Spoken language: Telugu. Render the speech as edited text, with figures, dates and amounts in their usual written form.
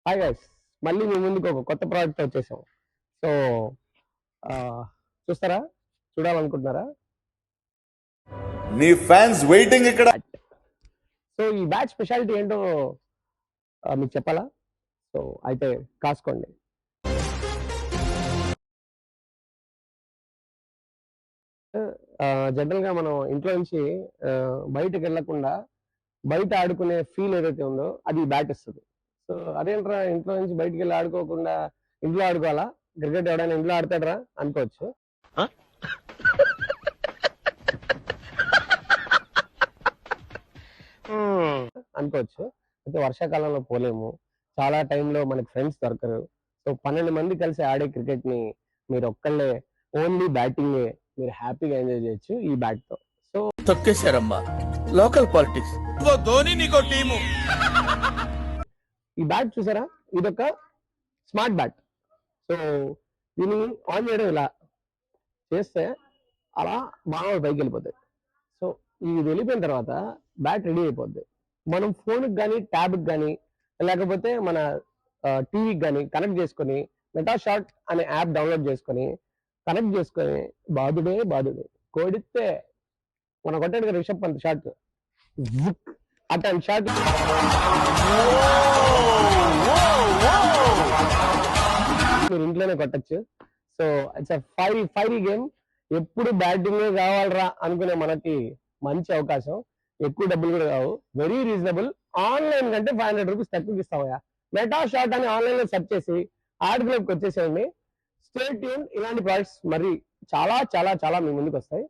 హాయ్ గైస్, మళ్ళీ మీ ముందుకు ఒక కొత్త ప్రోడక్ట్ వచ్చేసాం. సో చూస్తారా, చూడాలనుకుంటున్నారా? నీ ఫ్యాన్స్ వెయిటింగ్ ఇక్కడ. సో ఈ బ్యాచ్ స్పెషాలిటీ ఏంటో మీకు చెప్పాలా? సో అయితే కాసుకోండి. జనరల్గా మనం ఇంట్లో నుంచి బయటకు వెళ్ళకుండా బయట ఆడుకునే ఫీల్ ఏదైతే ఉందో అది ఈ బ్యాట్ ఇస్తుంది. సో అదేంట్రా, ఇంట్లో నుంచి బయటికి వెళ్ళి ఆడుకోకుండా ఇంట్లో ఆడుకోవాలా? క్రికెట్ ఎవడైనా ఇంట్లో ఆడతాడరా అనుకోవచ్చు. అనుకోవచ్చు. అయితే వర్షాకాలంలో పోలేము, చాలా టైంలో మనకి ఫ్రెండ్స్ దొరకరు. సో 12 మంది కలిసి ఆడే క్రికెట్ ని మీరు ఒక్కళ్ళే ఓన్లీ బ్యాటింగ్ మీరు హ్యాపీగా ఎంజాయ్ చేయొచ్చు ఈ బ్యాట్ తో. సో తొక్కేశారమ్మా లోకల్ పాలిటిక్స్. ధోని నీకో టీము. ఈ బ్యాట్ చూసారా, ఇదొక స్మార్ట్ బ్యాట్. సో దీన్ని ఆన్ చేయడం ఇలా చేస్తే అలా బాగా పైకి వెళ్ళిపోతాయి. సో ఇది వెళ్ళిపోయిన తర్వాత బ్యాట్ రెడీ అయిపోద్ది. మనం ఫోన్కి కానీ ట్యాబ్కి కానీ లేకపోతే మన టీవీకి కానీ కనెక్ట్ చేసుకొని మెటా షాట్ అనే యాప్ డౌన్లోడ్ చేసుకొని కనెక్ట్ చేసుకొని బాదుడే కోడితే మనం కొట్టాడు కదా రిషబ్ పంత్ షాట్, అట్లాంటి షాట్ మీరు ఇంట్లోనే కొట్టచ్చు. So it's fiery game. ఎప్పుడు బ్యాటింగ్ కావాలరా అనుకునే మనకి మంచి అవకాశం. ఎక్కువ డబ్బులు కూడా కావు, వెరీ రీజనబుల్. ఆన్లైన్ కంటే 500 రూపీస్ తక్కువకి ఇస్తామయ్యా. మెటా షాట్ అని ఆన్లైన్ లో సెర్చ్ చేసి ఆర్ట్లోకి వచ్చేసేయండి. స్టే ట్యూన్, ఇలాంటి ప్రోడక్ట్స్ మరి చాలా చాలా చాలా మీ ముందుకు వస్తాయి.